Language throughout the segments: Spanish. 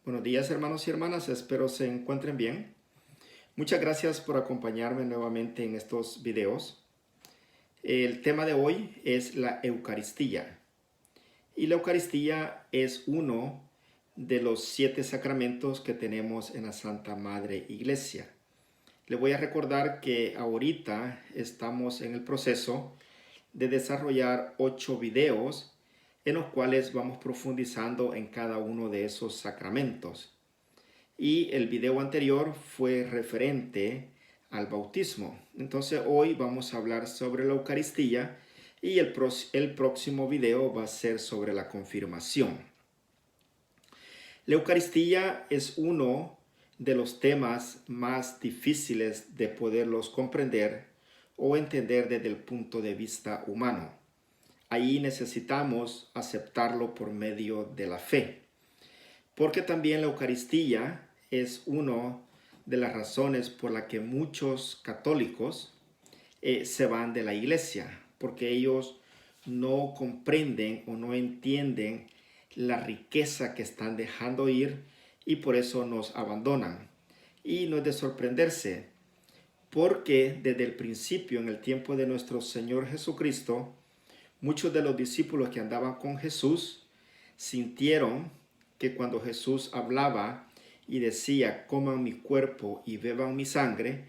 Buenos días, hermanos y hermanas, espero se encuentren bien. Muchas gracias por acompañarme nuevamente en estos videos. El tema de hoy es la Eucaristía. Y la Eucaristía es uno de los 7 sacramentos que tenemos en la Santa Madre Iglesia. Le voy a recordar que ahorita estamos en el proceso de desarrollar 8 videos en los cuales vamos profundizando en cada uno de esos sacramentos. Y el video anterior fue referente al bautismo. Entonces hoy vamos a hablar sobre la Eucaristía y el próximo video va a ser sobre la confirmación. La Eucaristía es uno de los temas más difíciles de poderlos comprender o entender desde el punto de vista humano. Ahí necesitamos aceptarlo por medio de la fe, porque también la Eucaristía es una de las razones por la que muchos católicos se van de la iglesia, porque ellos no comprenden o no entienden la riqueza que están dejando ir y por eso nos abandonan. Y no es de sorprenderse, porque desde el principio, en el tiempo de nuestro Señor Jesucristo, muchos de los discípulos que andaban con Jesús sintieron que cuando Jesús hablaba y decía, coman mi cuerpo y beban mi sangre,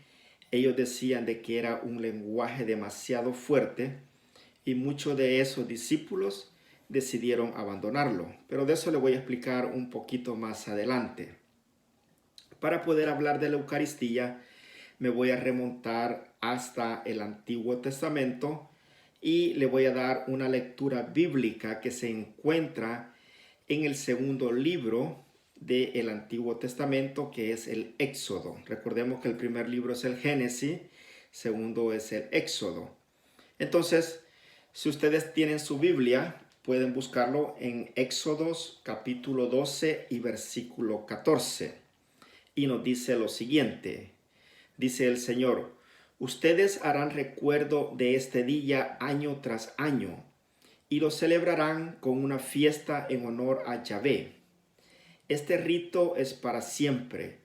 ellos decían de que era un lenguaje demasiado fuerte y muchos de esos discípulos decidieron abandonarlo. Pero de eso le voy a explicar un poquito más adelante. Para poder hablar de la Eucaristía, me voy a remontar hasta el Antiguo Testamento y le voy a dar una lectura bíblica que se encuentra en el segundo libro del Antiguo Testamento, que es el Éxodo. Recordemos que el primer libro es el Génesis, segundo es el Éxodo. Entonces, si ustedes tienen su Biblia, pueden buscarlo en Éxodos capítulo 12 y versículo 14. Y nos dice lo siguiente, dice el Señor, ustedes harán recuerdo de este día año tras año, y lo celebrarán con una fiesta en honor a Yahvé. Este rito es para siempre.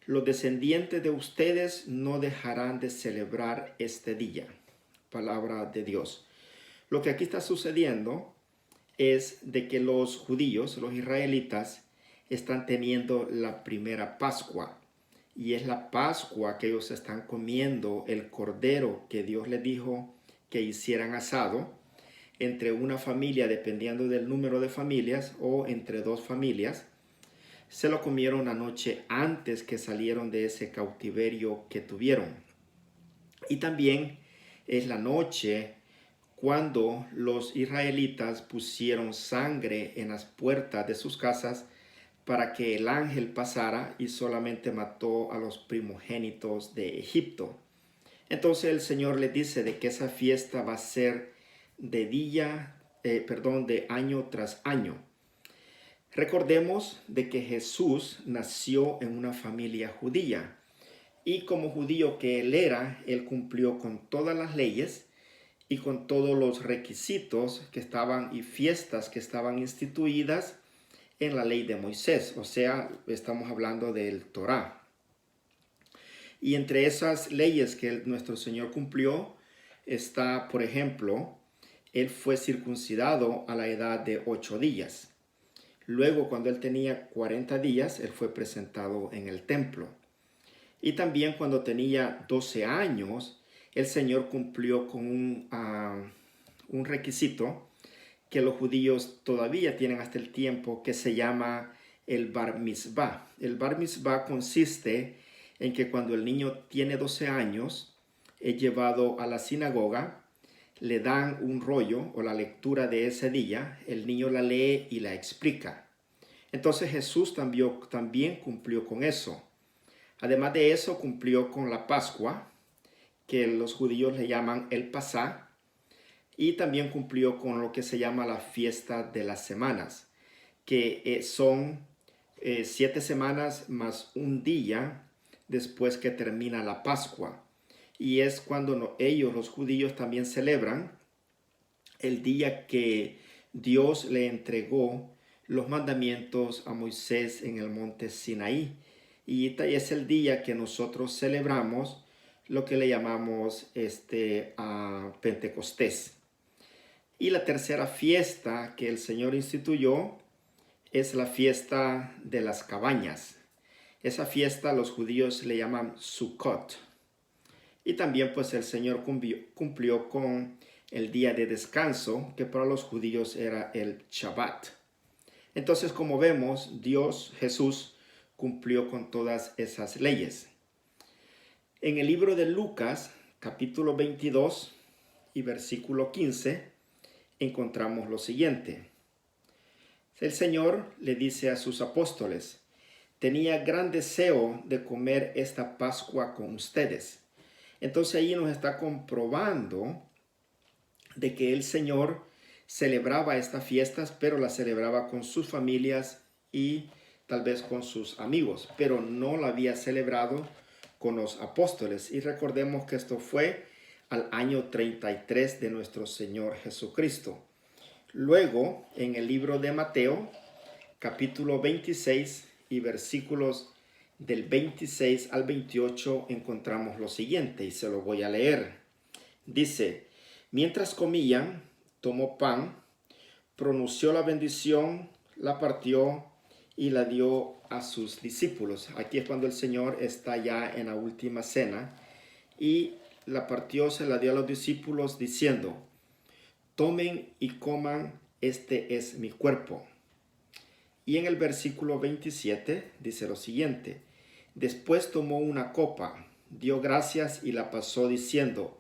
Los descendientes de ustedes no dejarán de celebrar este día. Palabra de Dios. Lo que aquí está sucediendo es de que los judíos, los israelitas, están teniendo la primera Pascua. Y es la Pascua que ellos están comiendo el cordero que Dios les dijo que hicieran asado entre una familia, dependiendo del número de familias, o entre dos familias. Se lo comieron la noche antes que salieron de ese cautiverio que tuvieron. Y también es la noche cuando los israelitas pusieron sangre en las puertas de sus casas para que el ángel pasara y solamente mató a los primogénitos de Egipto. Entonces el Señor les dice de que esa fiesta va a ser de año tras año. Recordemos de que Jesús nació en una familia judía y como judío que él era, él cumplió con todas las leyes y con todos los requisitos que estaban y fiestas que estaban instituidas en la ley de Moisés, o sea, estamos hablando del Torá. Y entre esas leyes que nuestro Señor cumplió está, por ejemplo, él fue circuncidado a la edad de 8 días. Luego, cuando él tenía 40 días, él fue presentado en el templo. Y también cuando tenía 12 años, el Señor cumplió con un requisito que los judíos todavía tienen hasta el tiempo, que se llama el Bar Mitzvah. El Bar Mitzvah consiste en que cuando el niño tiene 12 años, es llevado a la sinagoga, le dan un rollo o la lectura de ese día, el niño la lee y la explica. Entonces Jesús también cumplió con eso. Además de eso, cumplió con la Pascua, que los judíos le llaman el Pasá, y también cumplió con lo que se llama la fiesta de las semanas, que son 7 semanas más un día después que termina la Pascua. Y es cuando ellos, los judíos, también celebran el día que Dios le entregó los mandamientos a Moisés en el monte Sinaí. Y este es el día que nosotros celebramos lo que le llamamos a Pentecostés. Y la tercera fiesta que el Señor instituyó es la fiesta de las cabañas. Esa fiesta los judíos le llaman Sukkot. Y también pues el Señor cumplió con el día de descanso, que para los judíos era el Shabbat. Entonces, como vemos, Dios, Jesús, cumplió con todas esas leyes. En el libro de Lucas, capítulo 22 y versículo 15, encontramos lo siguiente. El Señor le dice a sus apóstoles: tenía gran deseo de comer esta Pascua con ustedes. Entonces ahí nos está comprobando de que el Señor celebraba estas fiestas, pero las celebraba con sus familias y tal vez con sus amigos, pero no la había celebrado con los apóstoles. Y recordemos que esto fue al año 33 de nuestro Señor Jesucristo. Luego, en el libro de Mateo, capítulo 26 y versículos del 26 al 28, encontramos lo siguiente, y se lo voy a leer. Dice: mientras comían, tomó pan, pronunció la bendición, la partió y la dio a sus discípulos. Aquí es cuando el Señor está ya en la última cena, y la partió, se la dio a los discípulos diciendo: tomen y coman, este es mi cuerpo. Y en el versículo 27 dice lo siguiente: después tomó una copa, dio gracias y la pasó diciendo: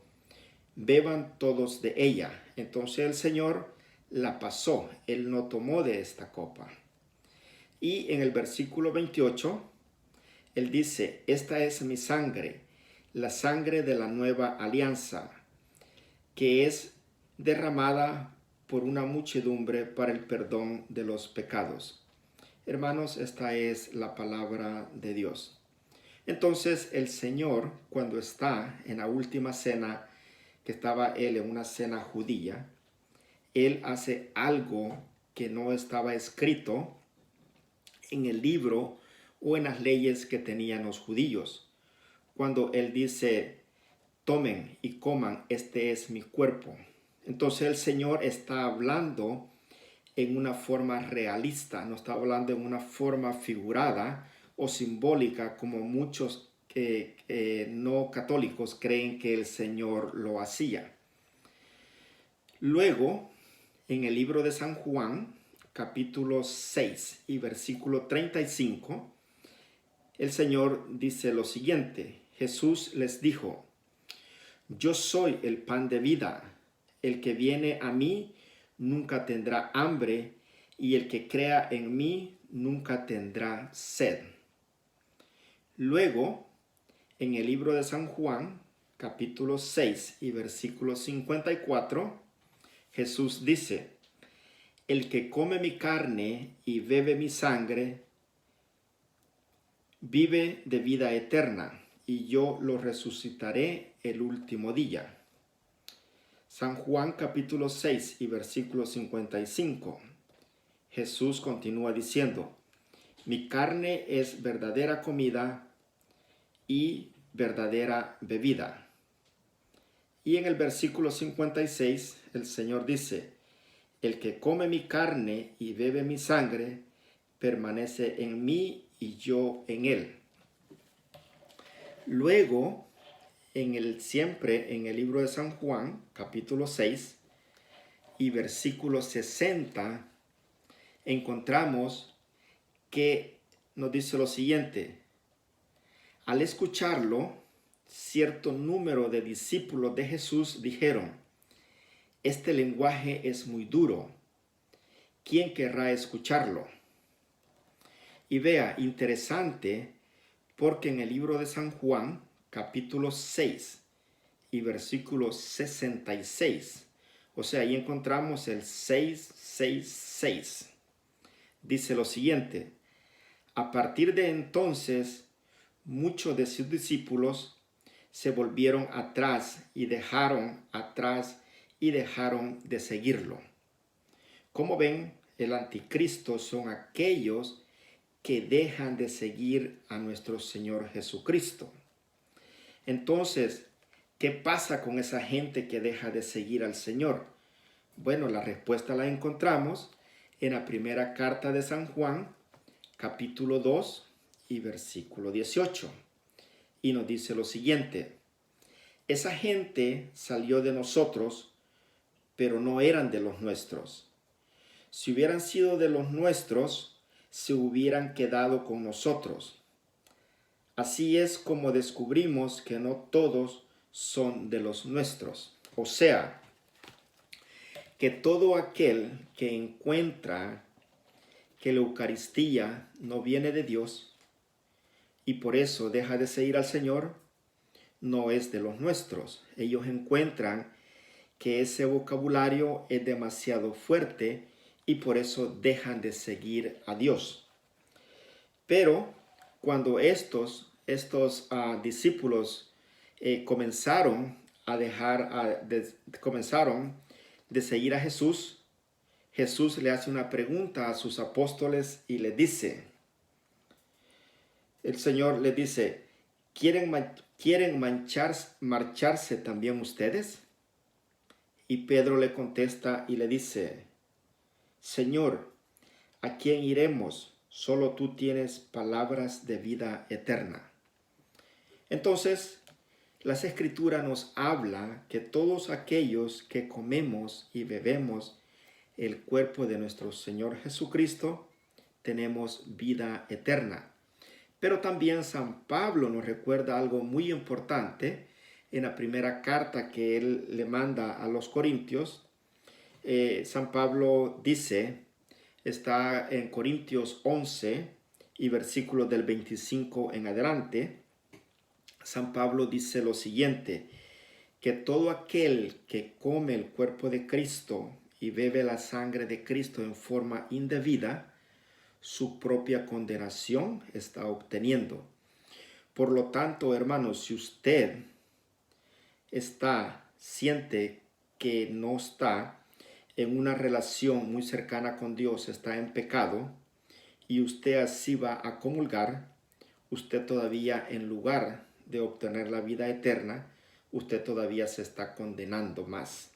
beban todos de ella. Entonces el Señor la pasó, Él no tomó de esta copa. Y en el versículo 28, Él dice: esta es mi sangre, la sangre de la nueva alianza, que es derramada por una muchedumbre para el perdón de los pecados. Hermanos, esta es la palabra de Dios. Entonces el Señor, cuando está en la última cena, que estaba Él en una cena judía, Él hace algo que no estaba escrito en el libro o en las leyes que tenían los judíos. Cuando Él dice: tomen y coman, este es mi cuerpo. Entonces el Señor está hablando en una forma realista, no está hablando en una forma figurada o simbólica como muchos no católicos creen que el Señor lo hacía. Luego, en el libro de San Juan, capítulo 6 y versículo 35, el Señor dice lo siguiente: Jesús les dijo: yo soy el pan de vida, el que viene a mí nunca tendrá hambre, y el que crea en mí nunca tendrá sed. Luego, en el libro de San Juan, capítulo 6 y versículo 54, Jesús dice: el que come mi carne y bebe mi sangre, vive de vida eterna, y yo lo resucitaré el último día. San Juan capítulo 6 y versículo 55. Jesús continúa diciendo: mi carne es verdadera comida y verdadera bebida. Y en el versículo 56 el Señor dice: el que come mi carne y bebe mi sangre permanece en mí y yo en él. Luego, siempre en el libro de San Juan, capítulo 6 y versículo 60, encontramos que nos dice lo siguiente: al escucharlo, cierto número de discípulos de Jesús dijeron: este lenguaje es muy duro, ¿quién querrá escucharlo? Y vea, interesante, porque en el libro de San Juan, capítulo 6 y versículo 66, o sea, ahí encontramos el 666. Dice lo siguiente: a partir de entonces, muchos de sus discípulos se volvieron atrás y dejaron de seguirlo. Como ven, el anticristo son aquellos que dejan de seguir a nuestro Señor Jesucristo. Entonces, ¿qué pasa con esa gente que deja de seguir al Señor? Bueno, la respuesta la encontramos en la primera carta de San Juan, capítulo 2 y versículo 18. Y nos dice lo siguiente: esa gente salió de nosotros, pero no eran de los nuestros. Si hubieran sido de los nuestros, se hubieran quedado con nosotros. Así es como descubrimos que no todos son de los nuestros. O sea, que todo aquel que encuentra que la Eucaristía no viene de Dios y por eso deja de seguir al Señor, no es de los nuestros. Ellos encuentran que ese vocabulario es demasiado fuerte y por eso dejan de seguir a Dios. Pero cuando estos discípulos comenzaron de seguir a Jesús, Jesús le hace una pregunta a sus apóstoles y le dice, el Señor le dice, ¿quieren marcharse también ustedes? Y Pedro le contesta y le dice, Señor, ¿a quién iremos? Solo tú tienes palabras de vida eterna. Entonces, las Escrituras nos habla que todos aquellos que comemos y bebemos el cuerpo de nuestro Señor Jesucristo, tenemos vida eterna. Pero también San Pablo nos recuerda algo muy importante en la primera carta que él le manda a los Corintios. San Pablo dice, está en Corintios 11 y versículos del 25 en adelante, San Pablo dice lo siguiente, que todo aquel que come el cuerpo de Cristo y bebe la sangre de Cristo en forma indebida, su propia condenación está obteniendo. Por lo tanto, hermanos, si usted siente que no está en una relación muy cercana con Dios, está en pecado, y usted así va a comulgar, usted todavía, en lugar de obtener la vida eterna, usted todavía se está condenando más.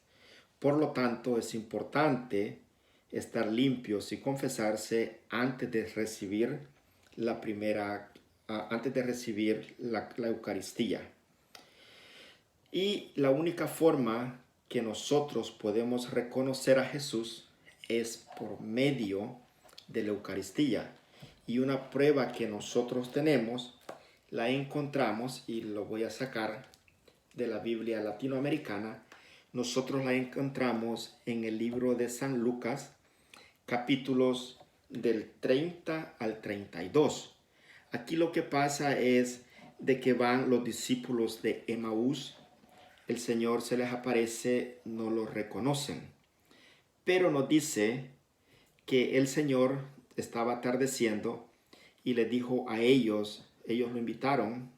Por lo tanto, es importante estar limpios y confesarse antes de recibir la Eucaristía. Y la única forma que nosotros podemos reconocer a Jesús es por medio de la Eucaristía. Y una prueba que nosotros tenemos, la encontramos, y lo voy a sacar de la Biblia latinoamericana, nosotros la encontramos en el libro de San Lucas, capítulos del 30 al 32. Aquí lo que pasa es de que van los discípulos de Emaús, el Señor se les aparece, no los reconocen. Pero nos dice que el Señor estaba atardeciendo y les dijo a ellos lo invitaron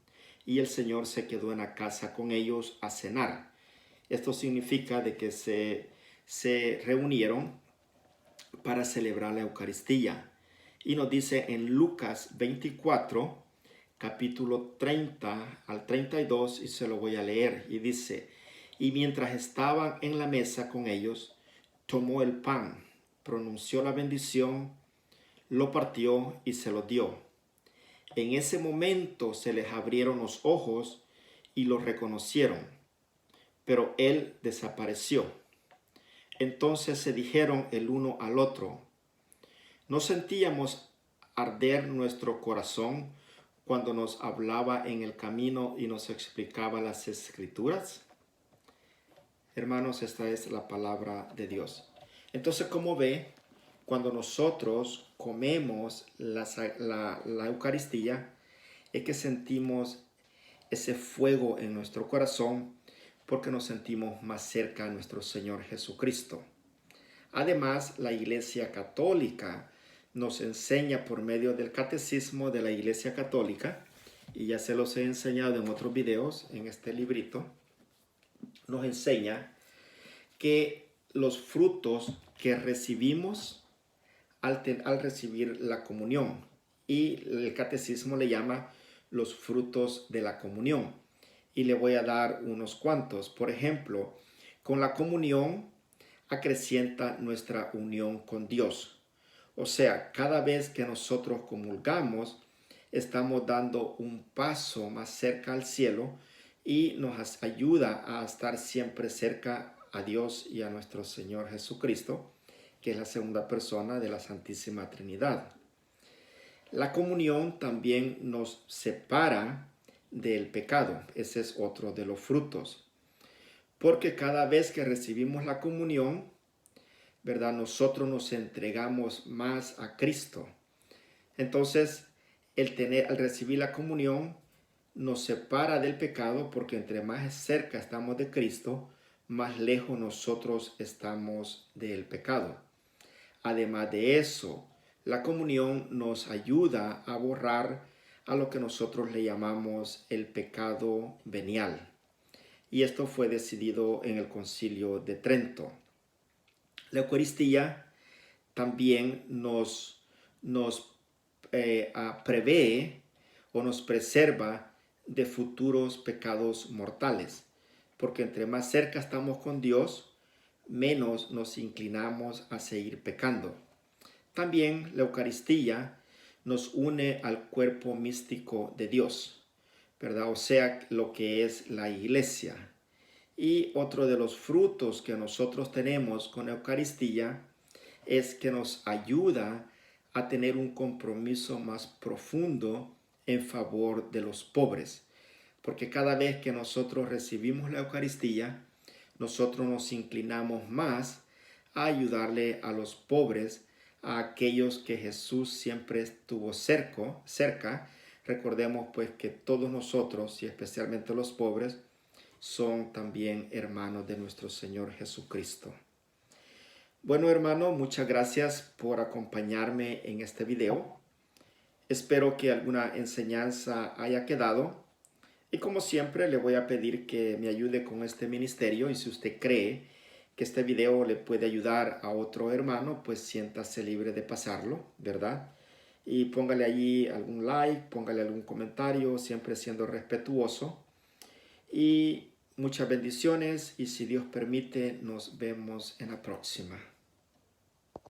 y el Señor se quedó en la casa con ellos a cenar. Esto significa de que se reunieron para celebrar la Eucaristía. Y nos dice en Lucas 24, capítulo 30 al 32, y se lo voy a leer. Y dice, y mientras estaban en la mesa con ellos, tomó el pan, pronunció la bendición, lo partió y se lo dio. En ese momento se les abrieron los ojos y lo reconocieron, pero él desapareció. Entonces se dijeron el uno al otro, ¿no sentíamos arder nuestro corazón cuando nos hablaba en el camino y nos explicaba las Escrituras? Hermanos, esta es la palabra de Dios. Entonces, como ve, cuando nosotros comemos la Eucaristía, es que sentimos ese fuego en nuestro corazón porque nos sentimos más cerca a nuestro Señor Jesucristo. Además, la Iglesia Católica nos enseña por medio del Catecismo de la Iglesia Católica, y ya se los he enseñado en otros videos, en este librito, nos enseña que los frutos que recibimos al recibir la comunión. Y el catecismo le llama los frutos de la comunión. Y le voy a dar unos cuantos. Por ejemplo, con la comunión acrecienta nuestra unión con Dios. O sea, cada vez que nosotros comulgamos, estamos dando un paso más cerca al cielo y nos ayuda a estar siempre cerca a Dios y a nuestro Señor Jesucristo, que es la segunda persona de la Santísima Trinidad. La comunión también nos separa del pecado. Ese es otro de los frutos. Porque cada vez que recibimos la comunión, ¿verdad? Nosotros nos entregamos más a Cristo. Entonces, al recibir la comunión, nos separa del pecado porque entre más cerca estamos de Cristo, más lejos nosotros estamos del pecado. Además de eso, la comunión nos ayuda a borrar a lo que nosotros le llamamos el pecado venial. Y esto fue decidido en el Concilio de Trento. La Eucaristía también nos prevé o nos preserva de futuros pecados mortales, porque entre más cerca estamos con Dios, menos nos inclinamos a seguir pecando. También la Eucaristía nos une al cuerpo místico de Dios, ¿verdad? O sea, lo que es la iglesia. Y otro de los frutos que nosotros tenemos con la Eucaristía es que nos ayuda a tener un compromiso más profundo en favor de los pobres. Porque cada vez que nosotros recibimos la Eucaristía, nosotros nos inclinamos más a ayudarle a los pobres, a aquellos que Jesús siempre estuvo cerca. Recordemos pues que todos nosotros, y especialmente los pobres, son también hermanos de nuestro Señor Jesucristo. Bueno, hermano, muchas gracias por acompañarme en este video. Espero que alguna enseñanza haya quedado. Y como siempre, le voy a pedir que me ayude con este ministerio. Y si usted cree que este video le puede ayudar a otro hermano, pues siéntase libre de pasarlo, ¿verdad? Y póngale allí algún like, póngale algún comentario, siempre siendo respetuoso. Y muchas bendiciones y si Dios permite, nos vemos en la próxima.